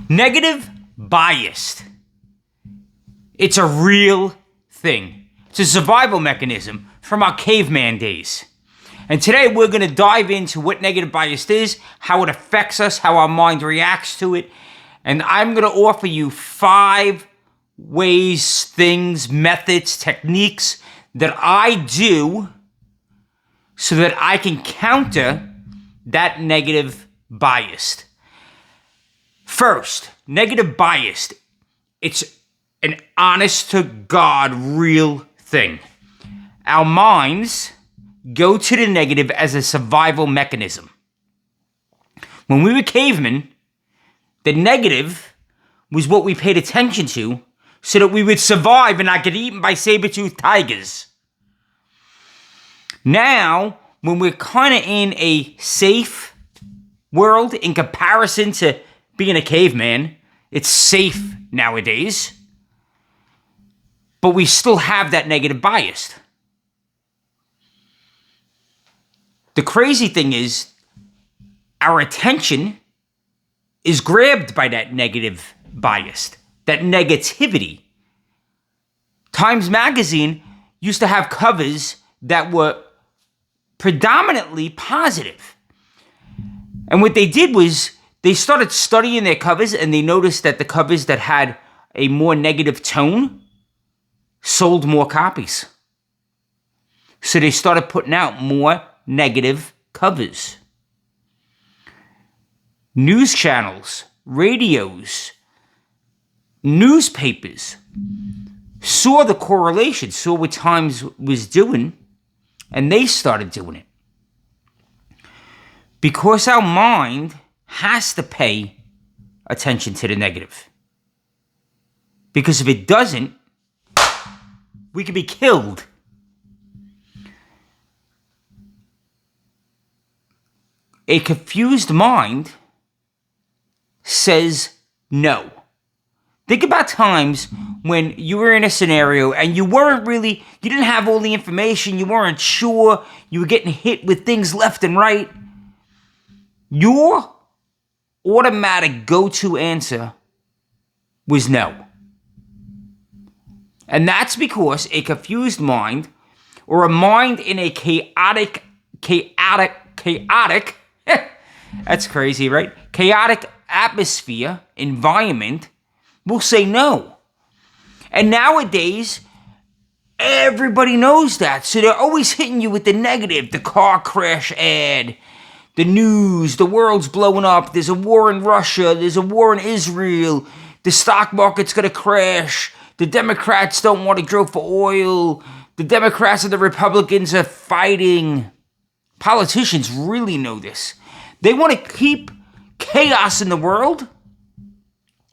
Negative bias. It's a real thing. It's a survival mechanism from our caveman days. And today we're going to dive into what negative bias is, how it affects us, how our mind reacts to it. And I'm going to offer you 5 ways, things, methods, techniques that I do so that I can counter that negative bias. First, negative bias. It's an honest-to-God real thing. Our minds go to the negative as a survival mechanism. When we were cavemen, the negative was what we paid attention to so that we would survive and not get eaten by saber-toothed tigers. Now, when we're kind of in a safe world in comparison to being a caveman, it's safe nowadays, but we still have that negative bias. The crazy thing is, our attention is grabbed by that negative bias, that negativity. Times Magazine used to have covers that were predominantly positive. And what they did was they started studying their covers, and they noticed that the covers that had a more negative tone sold more copies. So they started putting out more negative covers. News channels, radios, newspapers saw the correlation, saw what Times was doing, and they started doing it. Because our mind has to pay attention to the negative. Because if it doesn't, we could be killed. A confused mind says no. Think about times when you were in a scenario and you didn't have all the information, you weren't sure, you were getting hit with things left and right. Your automatic go-to answer was no. And that's because a confused mind, or a mind in a chaotic, that's crazy, right? Chaotic atmosphere, environment, will say no. And nowadays, everybody knows that. So they're always hitting you with the negative, the car crash ad, the news, the world's blowing up, there's a war in Russia, there's a war in Israel, the stock market's gonna crash, the Democrats don't want to drill for oil, the Democrats and the Republicans are fighting. Politicians really know this. They want to keep chaos in the world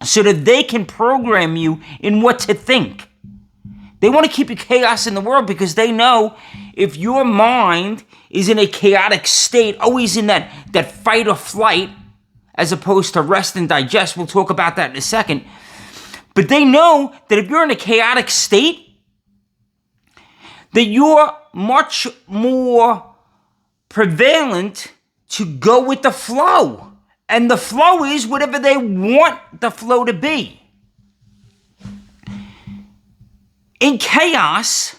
so that they can program you in what to think. They want to keep you chaos in the world because they know if your mind is in a chaotic state, always in that fight or flight, as opposed to rest and digest, we'll talk about that in a second, but they know that if you're in a chaotic state, that you're much more prevalent to go with the flow. And the flow is whatever they want the flow to be. In chaos,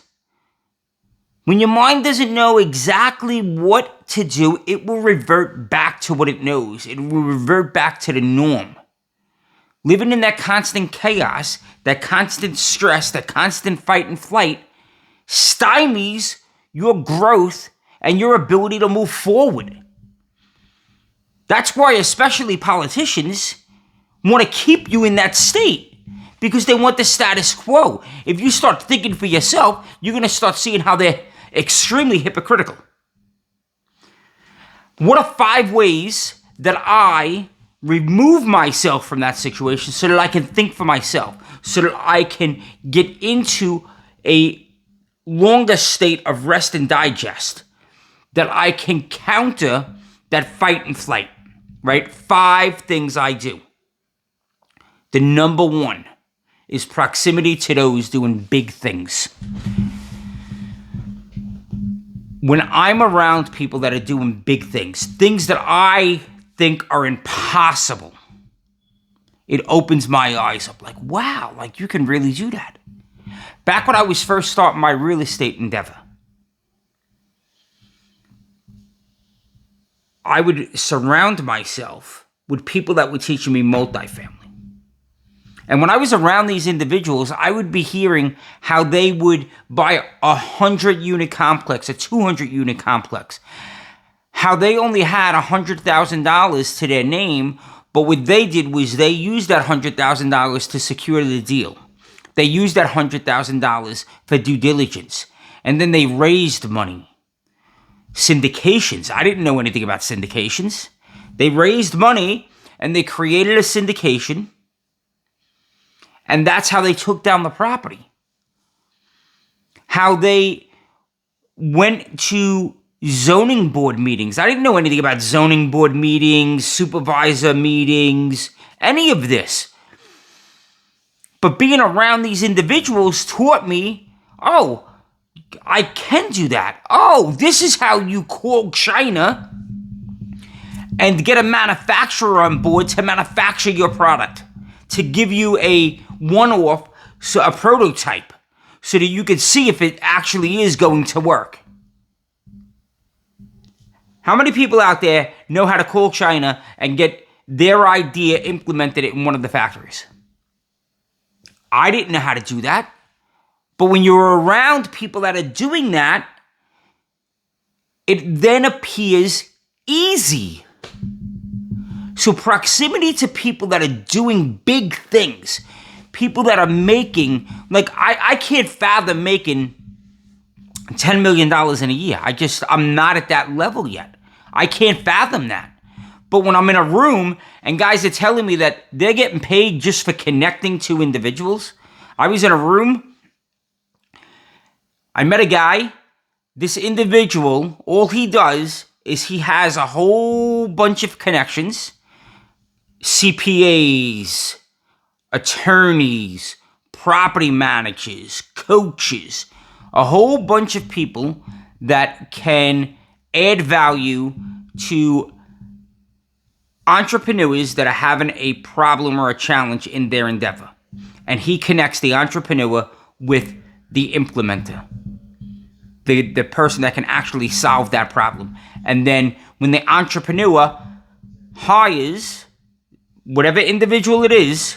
when your mind doesn't know exactly what to do, it will revert back to what it knows. It will revert back to the norm. Living in that constant chaos, that constant stress, that constant fight and flight stymies your growth and your ability to move forward. That's why especially politicians want to keep you in that state, because they want the status quo. If you start thinking for yourself, you're going to start seeing how they're extremely hypocritical. What are 5 ways that I remove myself from that situation so that I can think for myself, so that I can get into a longer state of rest and digest, that I can counter that fight and flight, right? 5 things I do. The number 1 is proximity to those doing big things. When I'm around people that are doing big things, things that I think are impossible, it opens my eyes up. Like, wow, like you can really do that. Back when I was first starting my real estate endeavor, I would surround myself with people that were teaching me multifamily. And when I was around these individuals, I would be hearing how they would buy a 100-unit complex, a 200-unit complex, how they only had $100,000 to their name, but what they did was they used that $100,000 to secure the deal. They used that $100,000 for due diligence, and then they raised money. Syndications. I didn't know anything about syndications. They raised money, and they created a syndication, and that's how they took down the property. How they went to zoning board meetings. I didn't know anything about zoning board meetings, supervisor meetings, any of this. But being around these individuals taught me, oh, I can do that. Oh, this is how you call China and get a manufacturer on board to manufacture your product, to give you a one-off, so a prototype, so that you can see if it actually is going to work. How many people out there know how to call China and get their idea implemented in one of the factories? I didn't know how to do that. But when you're around people that are doing that, it then appears easy. So proximity to people that are doing big things, people that are making, like I can't fathom making $10 million in a year. I'm not at that level yet. I can't fathom that. But when I'm in a room and guys are telling me that they're getting paid just for connecting to individuals. I was in a room. I met a guy. This individual, all he does is he has a whole bunch of connections. CPAs, attorneys, property managers, coaches, a whole bunch of people that can add value to entrepreneurs that are having a problem or a challenge in their endeavor. And he connects the entrepreneur with the implementer, the person that can actually solve that problem. And then when the entrepreneur hires whatever individual it is,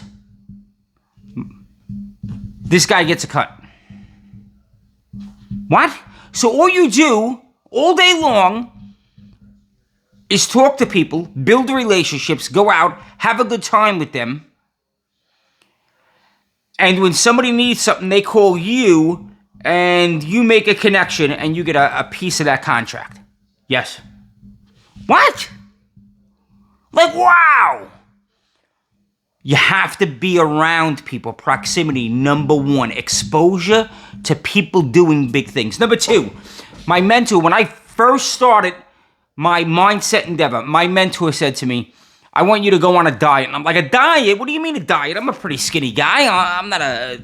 this guy gets a cut. What? So all you do all day long is talk to people, build relationships, go out, have a good time with them. And when somebody needs something, they call you and you make a connection and you get a piece of that contract. Yes. What? Like, wow. You have to be around people. Proximity, number one. Exposure to people doing big things. Number two, my mentor, when I first started my mindset endeavor, my mentor said to me, I want you to go on a diet. And I'm like, a diet? What do you mean a diet? I'm a pretty skinny guy. I'm not a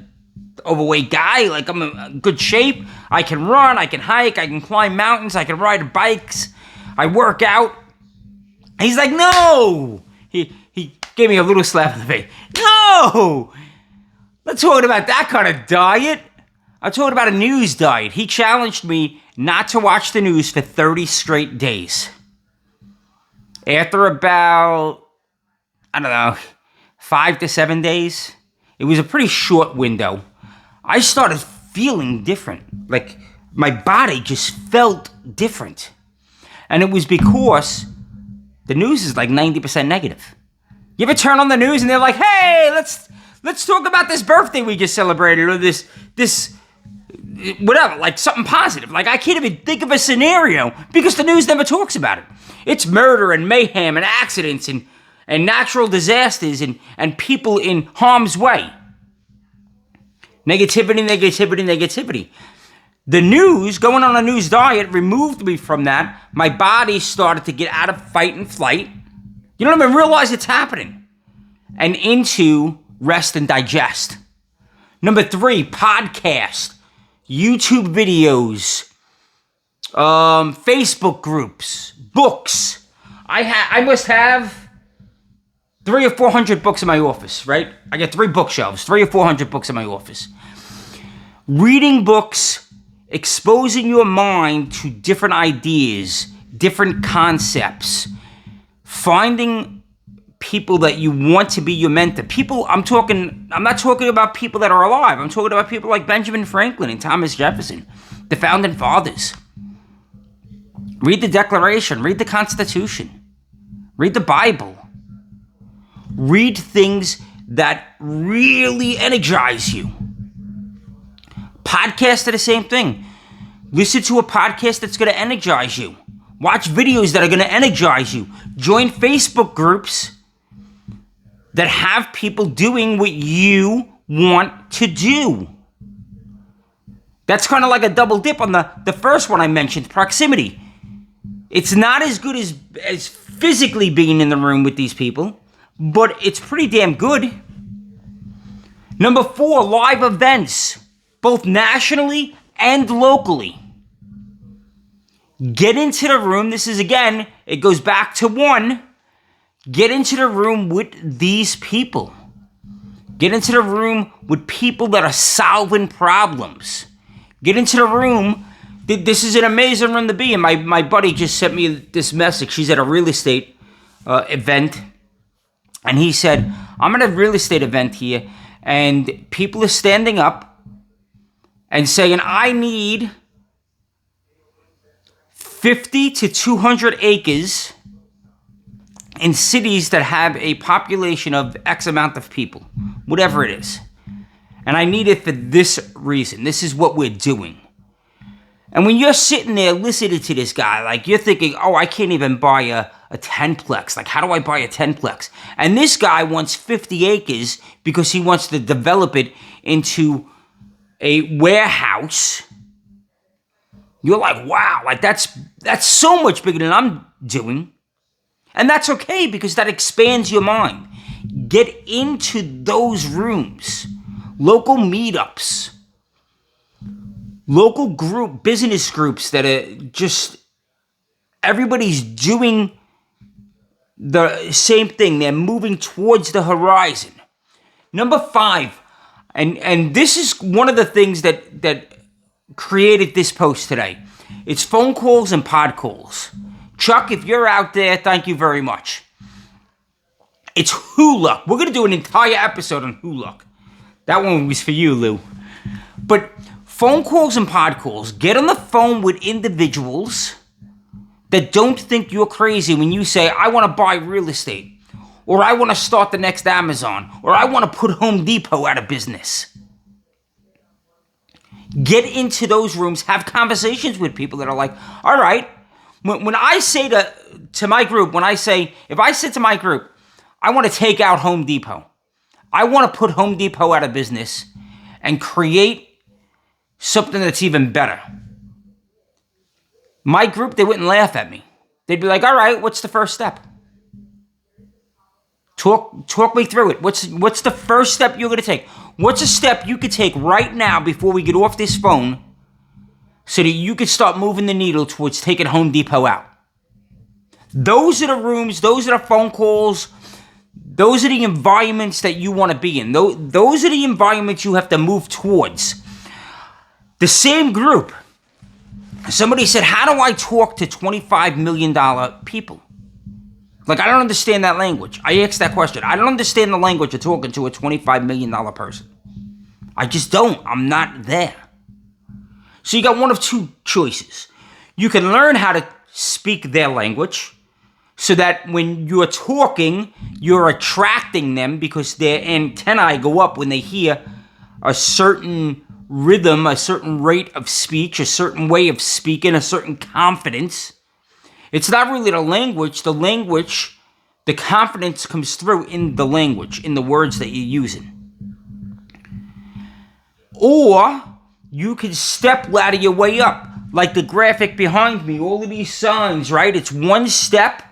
overweight guy. Like, I'm in good shape. I can run. I can hike. I can climb mountains. I can ride bikes. I work out. He's like, no. He gave me a little slap in the face. No. I'm not talking about that kind of diet. I'm talking about a news diet. He challenged me not to watch the news for 30 straight days. After about, 5 to 7 days, it was a pretty short window, I started feeling different. Like, my body just felt different. And it was because the news is like 90% negative. You ever turn on the news and they're like, hey, let's talk about this birthday we just celebrated, or this whatever, like something positive. Like, I can't even think of a scenario because the news never talks about it. It's murder and mayhem and accidents and natural disasters and people in harm's way. Negativity. The news, going on a news diet, removed me from that. My body started to get out of fight and flight. You don't even realize it's happening. And into rest and digest. Number 3, podcast, YouTube videos, Facebook groups, books. I must have 300 or 400 books in my office, right? I get 3 bookshelves, 300 or 400 books in my office. Reading books, exposing your mind to different ideas, different concepts, finding people that you want to be your mentor. I'm not talking about people that are alive. I'm talking about people like Benjamin Franklin and Thomas Jefferson, the founding fathers. Read the Declaration, read the Constitution, read the Bible. Read things that really energize you. Podcasts are the same thing. Listen to a podcast that's going to energize you. Watch videos that are going to energize you. Join Facebook groups that have people doing what you want to do. That's kind of like a double dip on the first one I mentioned, proximity. It's not as good as physically being in the room with these people, but it's pretty damn good. Number 4, live events, both nationally and locally. Get into the room. This is, again, it goes back to 1. Get into the room with these people. Get into the room with people that are solving problems. Get into the room. This is an amazing room to be in. My buddy just sent me this message. She's at a real estate event. And he said, I'm at a real estate event here, and people are standing up and saying, I need 50 to 200 acres in cities that have a population of X amount of people, whatever it is. And I need it for this reason. This is what we're doing. And when you're sitting there listening to this guy, like, you're thinking, oh, I can't even buy a 10-plex. Like, how do I buy a 10-plex? And this guy wants 50 acres because he wants to develop it into a warehouse. You're like, wow, like that's so much bigger than I'm doing. And that's okay, because that expands your mind. Get into those rooms. Local meetups. Local business groups that are just, everybody's doing the same thing. They're moving towards the horizon. Number 5, and this is one of the things that created this post today. It's phone calls and pod calls. Chuck, if you're out there, thank you very much. It's Who Luck. We're going to do an entire episode on Who Luck. That one was for you, Lou. But phone calls and pod calls. Get on the phone with individuals that don't think you're crazy when you say, I want to buy real estate, or I want to start the next Amazon, or I want to put Home Depot out of business. Get into those rooms. Have conversations with people that are like, all right, when I say to my group, if I said to my group, I want to take out Home Depot, I want to put Home Depot out of business and create something that's even better. My group, they wouldn't laugh at me. They'd be like, all right, what's the first step? Talk me through it. What's the first step you're going to take? What's a step you could take right now before we get off this phone so that you could start moving the needle towards taking Home Depot out? Those are the rooms, those are the phone calls, those are the environments that you want to be in. Those are the environments you have to move towards. The same group. Somebody said, how do I talk to $25 million people? Like, I don't understand that language. I asked that question. I don't understand the language of talking to a $25 million person. I just don't. I'm not there. So you got one of 2 choices. You can learn how to speak their language so that when you're talking, you're attracting them because their antennae go up when they hear a certain rhythm, a certain rate of speech, a certain way of speaking, a certain confidence. It's not really the language. The confidence comes through in the language, in the words that you're using. Or you can step ladder your way up. Like the graphic behind me, all of these signs, right? It's 1 step,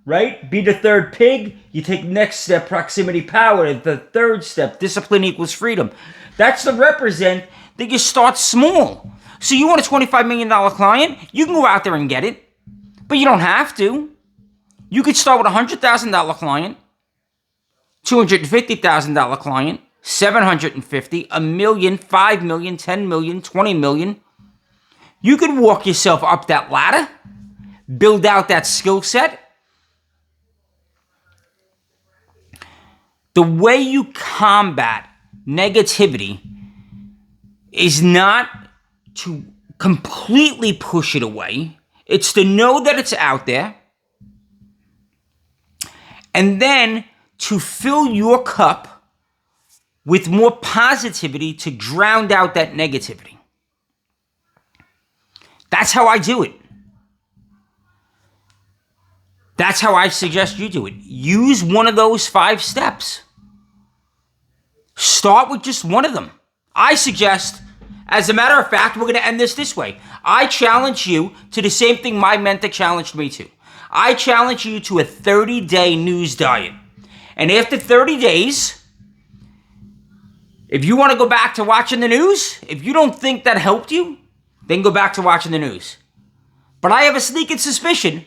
right? Be the third pig. You take next step, proximity power. The third step, discipline equals freedom. That's to represent that you start small. So you want a $25 million client, you can go out there and get it, but you don't have to. You could start with a $100,000 client, $250,000 client, 750, a million, 5 million, 10 million, 20 million. You could walk yourself up that ladder, build out that skill set. The way you combat negativity is not to completely push it away. It's to know that it's out there, and then to fill your cup with more positivity to drown out that negativity. That's how I do it. That's how I suggest you do it. Use one of those 5 steps. Start with just one of them. I suggest, as a matter of fact, we're going to end this way. I challenge you to the same thing my mentor challenged me to. I challenge you to a 30-day news diet. And after 30 days, if you want to go back to watching the news, if you don't think that helped you, then go back to watching the news. But I have a sneaking suspicion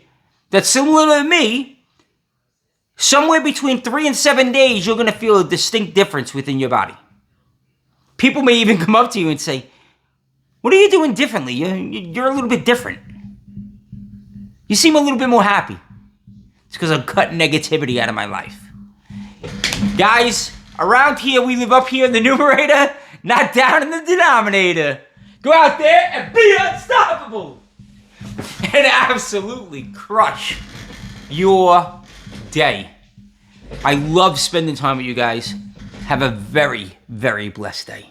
that, similar to me, somewhere between 3 and 7 days, you're going to feel a distinct difference within your body. People may even come up to you and say, what are you doing differently? You're a little bit different. You seem a little bit more happy. It's because I'm cutting negativity out of my life. Guys, around here, we live up here in the numerator, not down in the denominator. Go out there and be unstoppable. And absolutely crush your day. I love spending time with you guys. Have a very, very blessed day.